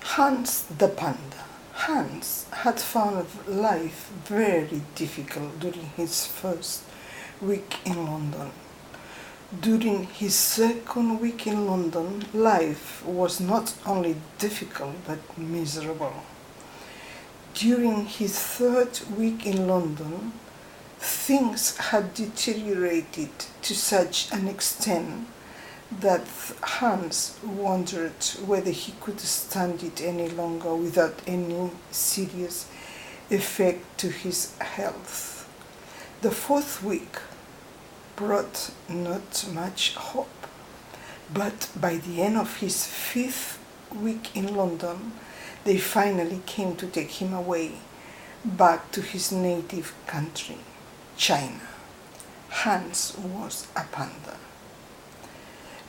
Hans the Panda. Hans had found life very difficult during his first week in London. During his second week in London, life was not only difficult but miserable. During his third week in London, things had deteriorated to such an extent that Hans wondered whether he could stand it any longer without any serious effect to his health. The fourth week brought not much hope, but by the end of his fifth week in London, they finally came to take him away back to his native country, China. Hans was a panda.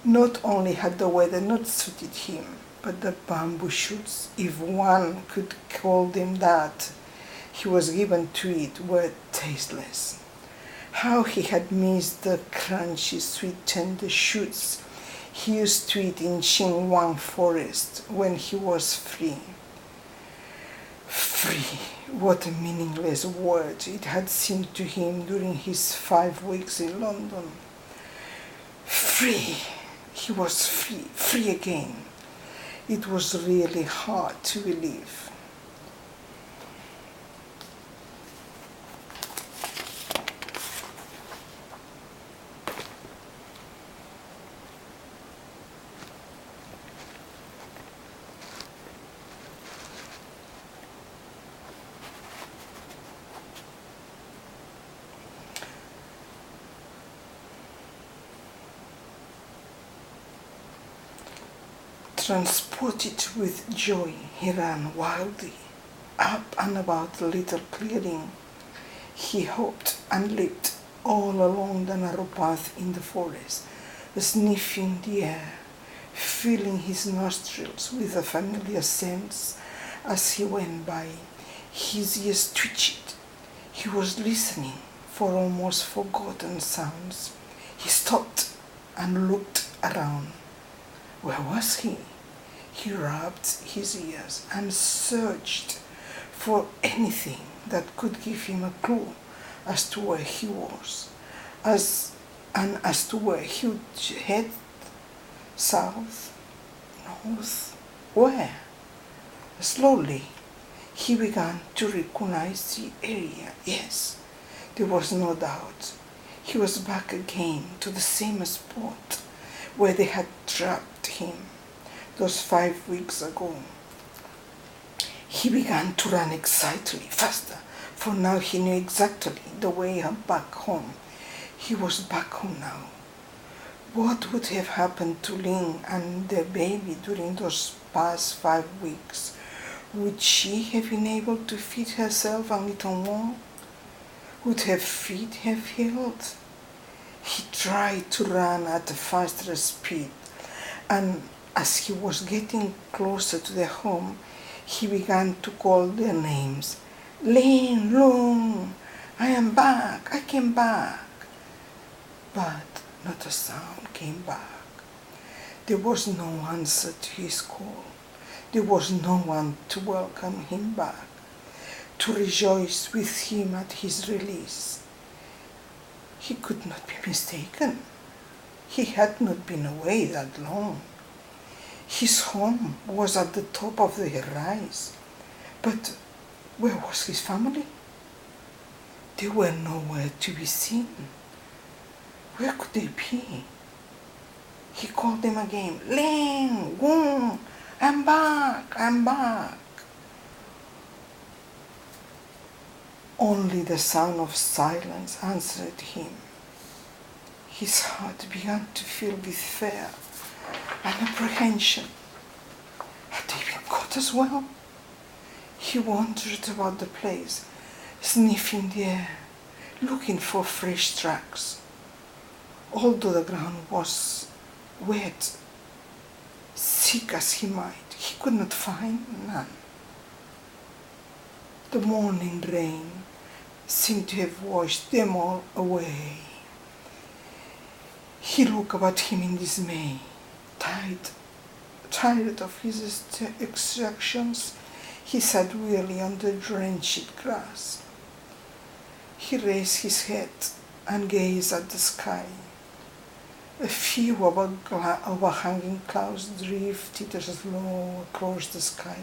Not only had the weather not suited him, but the bamboo shoots, if one could call them that, he was given to eat were tasteless. How he had missed the crunchy, sweet, tender shoots he used to eat in Xinguang forest when he was free. Free, what a meaningless word it had seemed to him during his 5 weeks in London. Free. He was free again. It was really hard to believe. Transported with joy, he ran wildly up and about the little clearing. He hopped and leaped all along the narrow path in the forest, sniffing the air, filling his nostrils with the familiar scents as he went by. His ears twitched. He was listening for almost forgotten sounds. He stopped and looked around. Where was he? He rubbed his ears and searched for anything that could give him a clue as to where he was, as to where he would head. South, north, where? Slowly, he began to recognize the area. Yes, there was no doubt. He was back again to the same spot where they had trapped him those 5 weeks ago. He began to run excitedly, faster, for now he knew exactly the way back home. He was back home now. What would have happened to Ling and their baby during those past 5 weeks? Would she have been able to feed herself a little more? Would her feet have healed? He tried to run at a faster speed, and as he was getting closer to their home, he began to call their names. Lin, Lung, I am back, I came back. But not a sound came back. There was no answer to his call. There was no one to welcome him back, to rejoice with him at his release. He could not be mistaken. He had not been away that long. His home was at the top of the rise. But where was his family? They were nowhere to be seen. Where could they be? He called them again. Ling, Wong, I'm back, I'm back. Only the sound of silence answered him. His heart began to fill with fear and apprehension. Had they been caught as well? He wandered about the place, sniffing the air, looking for fresh tracks. Although the ground was wet, seek as he might, he could not find none. The morning rain seemed to have washed them all away. He looked about him in dismay. Tired of his exactions, he sat wearily on the drenched grass. He raised his head and gazed at the sky. A few overhanging clouds drifted slow across the sky.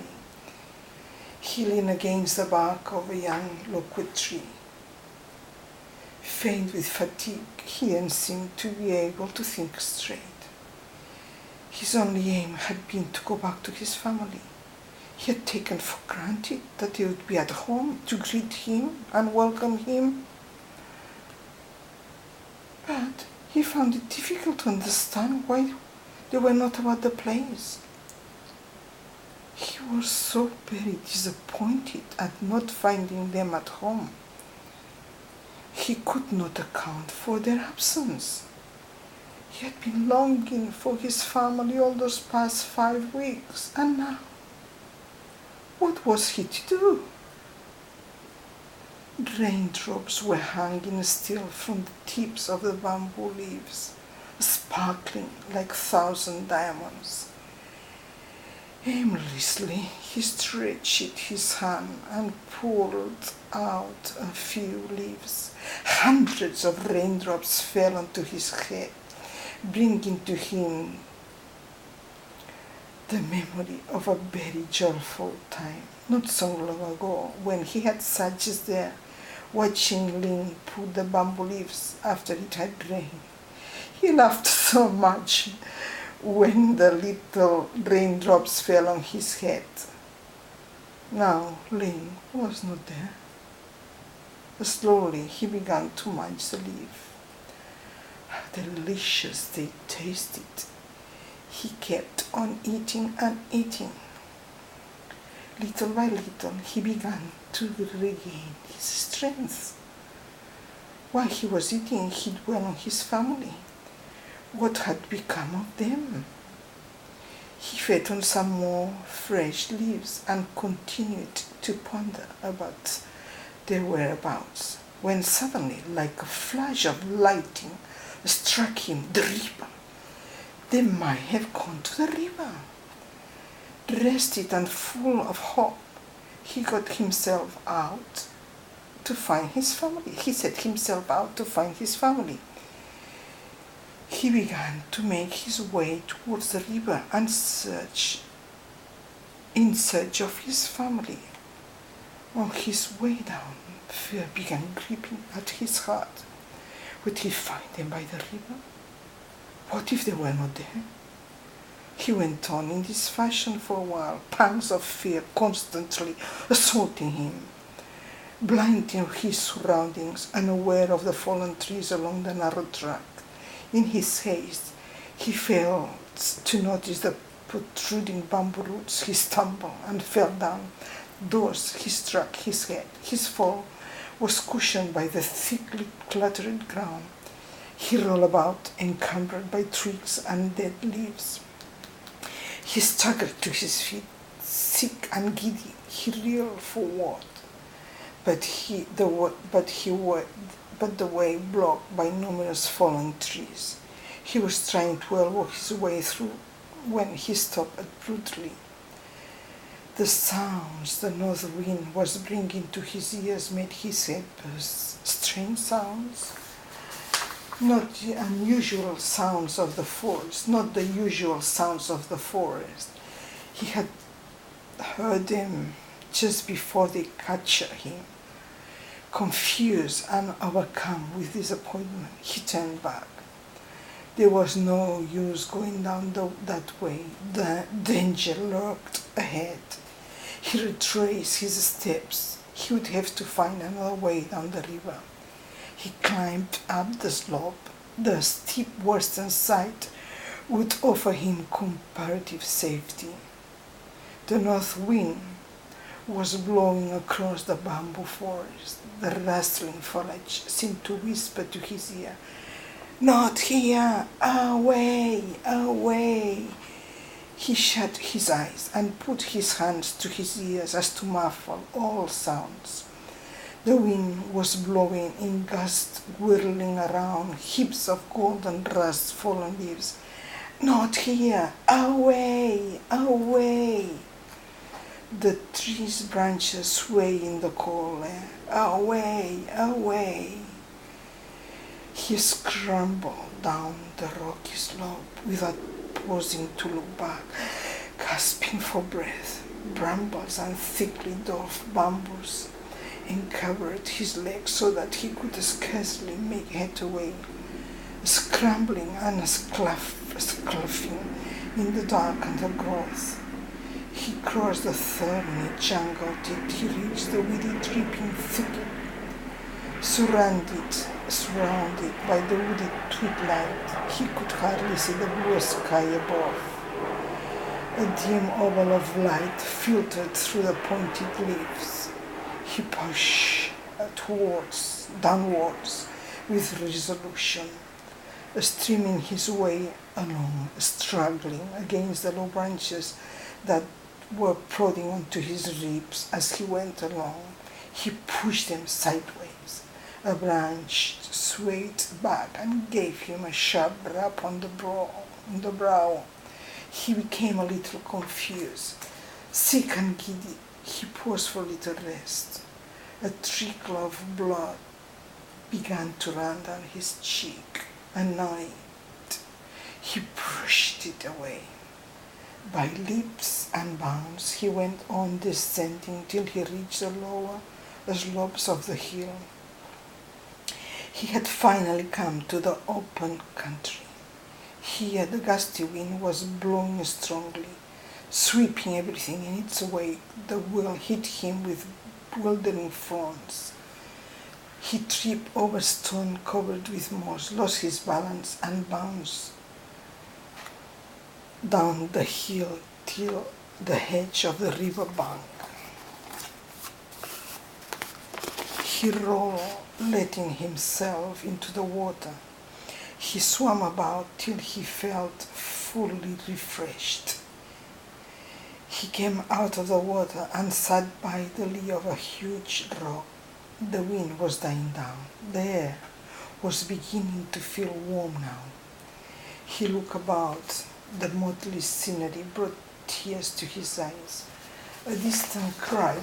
He leaned against the bark of a young loquat tree. Faint with fatigue, he then seemed to be able to think straight. His only aim had been to go back to his family. He had taken for granted that they would be at home to greet him and welcome him. But he found it difficult to understand why they were not about the place. He was so very disappointed at not finding them at home. He could not account for their absence. He had been longing for his family all those past 5 weeks, and now, what was he to do? Raindrops were hanging still from the tips of the bamboo leaves, sparkling like 1,000 diamonds. Aimlessly, he stretched his hand and pulled out a few leaves. Hundreds of raindrops fell onto his head, bringing to him the memory of a very joyful time, not so long ago, when he had sat just there, watching Ling put the bamboo leaves after it had rained. He laughed so much when the little raindrops fell on his head. Now Ling was not there. Slowly he began to munch the leaf. How delicious they tasted. He kept on eating and eating. Little by little he began to regain his strength. While he was eating, he dwelt on his family. What had become of them? He fed on some more fresh leaves and continued to ponder about their whereabouts, when suddenly, like a flash of lightning, struck him the river. They might have gone to the river. Rested and full of hope, he got himself out to find his family. He set himself out to find his family. He began to make his way towards the river and in search of his family. On his way down, fear began gripping at his heart. Would he find them by the river? What if they were not there? He went on in this fashion for a while, pangs of fear constantly assaulting him. Blind to his surroundings, unaware of the fallen trees along the narrow track. In his haste, he failed to notice the protruding bamboo roots. He stumbled and fell down. Thus he struck his head. His fall was cushioned by the thickly cluttered ground. He rolled about, encumbered by twigs and dead leaves. He staggered to his feet, sick and giddy. He reeled forward, but the way blocked by numerous fallen trees. He was trying to elbow his way through when he stopped abruptly. The sounds the north wind was bringing to his ears made his head burst. Strange sounds, not the unusual sounds of the forest, not the usual sounds of the forest. He had heard them just before they captured him. Confused and overcome with disappointment, he turned back. There was no use going down that way. The danger lurked ahead. He retraced his steps. He would have to find another way down the river. He climbed up the slope. The steep western side would offer him comparative safety. The north wind was blowing across the bamboo forest. The rustling foliage seemed to whisper to his ear, "Not here! Away! Away!" He shut his eyes and put his hands to his ears as to muffle all sounds. The wind was blowing in gusts, whirling around heaps of golden rust fallen leaves, Not here! Away! Away! The tree's branches sway in the cold air. Away! Away! He scrambled down the rocky slope without pausing to look back, gasping for breath. Brambles and thickly dwarfed bamboos uncovered his legs so that he could scarcely make headway. Scrambling and scuffling in the dark undergrowth, he crossed the thorny jungle till he reached the weedy dripping thicket, surrounded by the wooded twilight. He could hardly see the blue sky above. A dim oval of light filtered through the pointed leaves. He pushed downwards with resolution, streaming his way along, struggling against the low branches that were prodding onto his ribs as he went along. He pushed them sideways. A branch swayed back and gave him a sharp rap on the brow. He became a little confused. Sick and giddy, he paused for a little rest. A trickle of blood began to run down his cheek. Annoyed, he brushed it away. By leaps and bounds, he went on descending till he reached the lower slopes of the hill. He had finally come to the open country. Here the gusty wind was blowing strongly, sweeping everything in its wake. The wheel hit him with bewildering fronts. He tripped over stone covered with moss, lost his balance, and bounced down the hill till the edge of the river bank. He rolled, letting himself into the water. He swam about till he felt fully refreshed. He came out of the water and sat by the lee of a huge rock. The wind was dying down. The air was beginning to feel warm now. He looked about. The motley scenery brought tears to his eyes. A distant cry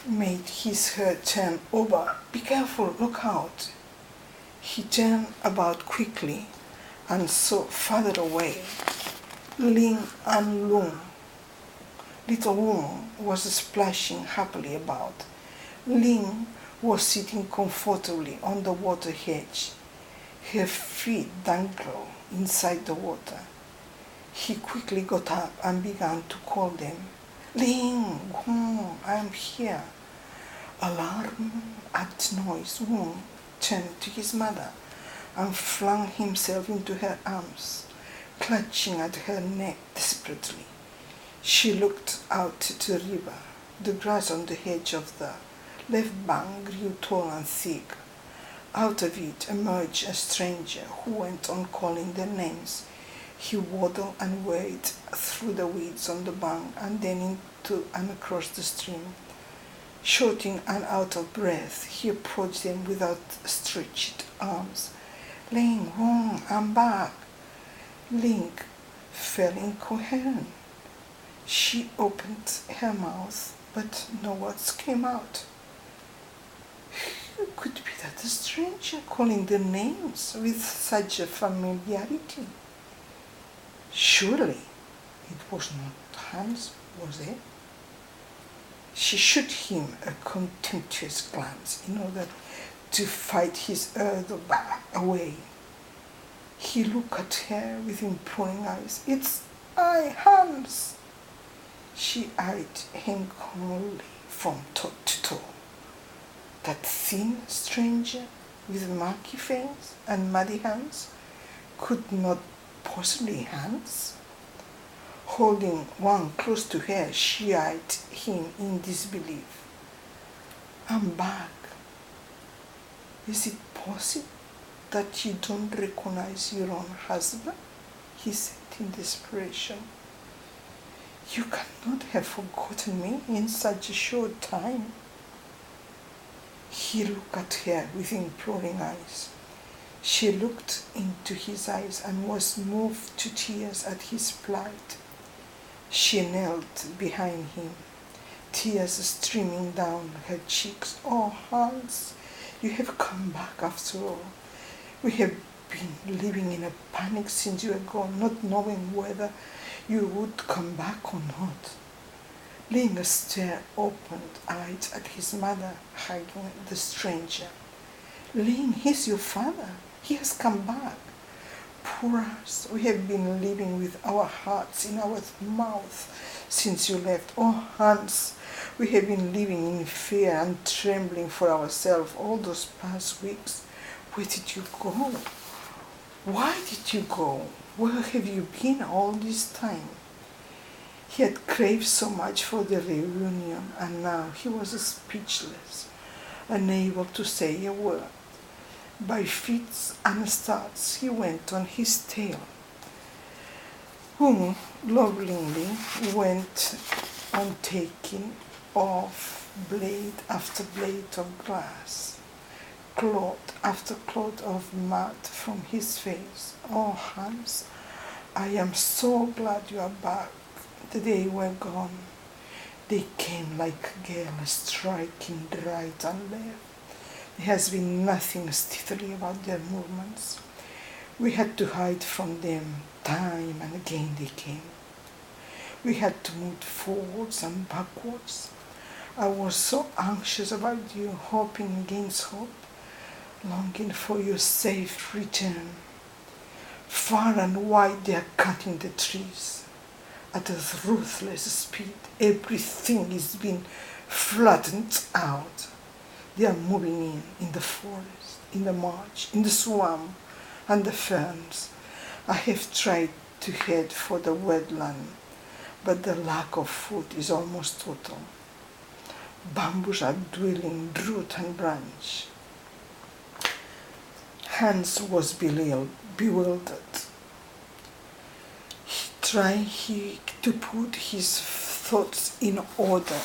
made his head turn over. "Be careful, look out!" He turned about quickly and saw farther away Ling and Lung. Little Lung was splashing happily about. Ling was sitting comfortably on the water edge. Her feet dangled inside the water. He quickly got up and began to call them. "Ling, Lung, I am here." Alarmed at the noise, Lung turned to his mother and flung himself into her arms, clutching at her neck desperately. She looked out to the river. The grass on the edge of the left bank grew tall and thick. Out of it emerged a stranger who went on calling their names. He waddled and waded through the weeds on the bank and then into and across the stream. Shouting and out of breath, he approached them with outstretched arms. "Ling, Wong, I'm back." Ling fell incoherent. She opened her mouth, but no words came out. Who could be that stranger calling their names with such a familiarity? Surely it was not Hans, was it? She shot him a contemptuous glance in order to fight his ardor back away. He looked at her with imploring eyes. "It's I, Hans." She eyed him coldly from top to toe. That thin stranger with murky face and muddy hands could not possibly Hans. Holding one close to her, she eyed him in disbelief. "I'm back. Is it possible that you don't recognize your own husband?" he said in desperation. "You cannot have forgotten me in such a short time." He looked at her with imploring eyes. She looked into his eyes and was moved to tears at his plight. She knelt behind him, tears streaming down her cheeks. "Oh, Hans, you have come back after all. We have been living in a panic since you were gone, not knowing whether you would come back or not." Ling stared open-eyed at his mother, hugging the stranger. "Ling, he's your father. He has come back. Poor us, we have been living with our hearts in our mouth since you left. Oh, Hans, we have been living in fear and trembling for ourselves all those past weeks. Where did you go? Why did you go? Where have you been all this time?" He had craved so much for the reunion, and now he was speechless, unable to say a word. By fits and starts he went on his tale, whom lovingly went on taking off blade after blade of grass, cloth after cloth of mud from his face. "Oh, Hans, I am so glad you are back. The day you were gone, they came like a gale, striking right and left. There has been nothing stealthy about their movements. We had to hide from them. Time and again they came. We had to move forwards and backwards. I was so anxious about you, hoping against hope, longing for your safe return. Far and wide they are cutting the trees. At a ruthless speed, everything is being flattened out. They are moving in the forest, in the marsh, in the swamp, and the ferns. I have tried to head for the wetland, but the lack of food is almost total. Bamboos are dwindling root and branch." Hans was bewildered. He tried to put his thoughts in order.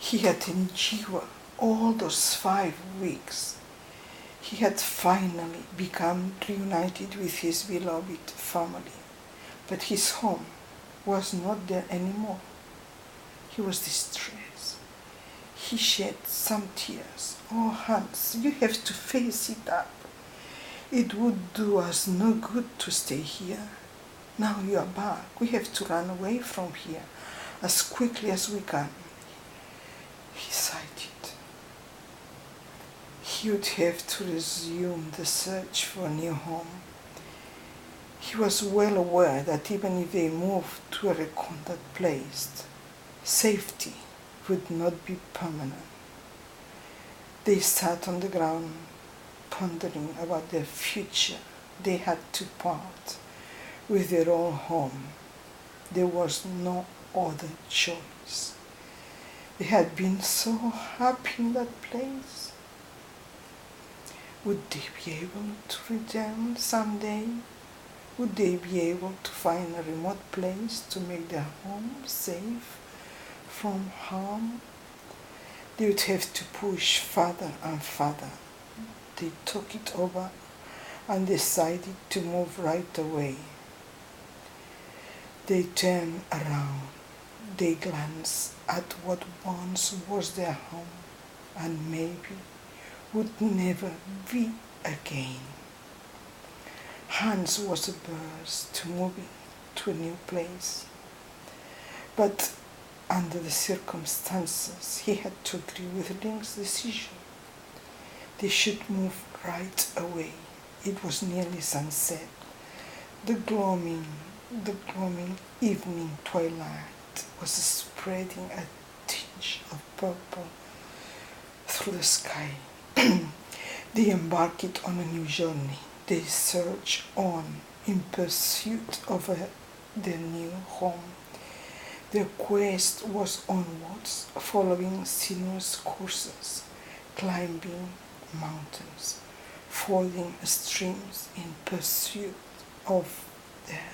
He had endured all those 5 weeks. He had finally become reunited with his beloved family, but his home was not there anymore. He was distressed. He shed some tears. "Oh, Hans, you have to face it up. It would do us no good to stay here. Now you are back. We have to run away from here as quickly as we can." He sighed it. He would have to resume the search for a new home. He was well aware that even if they moved to a reconquered place, safety would not be permanent. They sat on the ground, pondering about their future. They had to part with their old home. There was no other choice. They had been so happy in that place. Would they be able to return someday? Would they be able to find a remote place to make their home safe from harm? They would have to push farther and farther. They took it over and decided to move right away. They turned around. They glanced at what once was their home and maybe would never be again. Hans was averse to moving to a new place, but under the circumstances he had to agree with Ling's decision. They should move right away. It was nearly sunset. The gloaming evening twilight was spreading a tinge of purple through the sky. They embarked on a new journey. They surged on in pursuit of their new home. Their quest was onwards, following sinuous courses, climbing mountains, fording streams in pursuit of their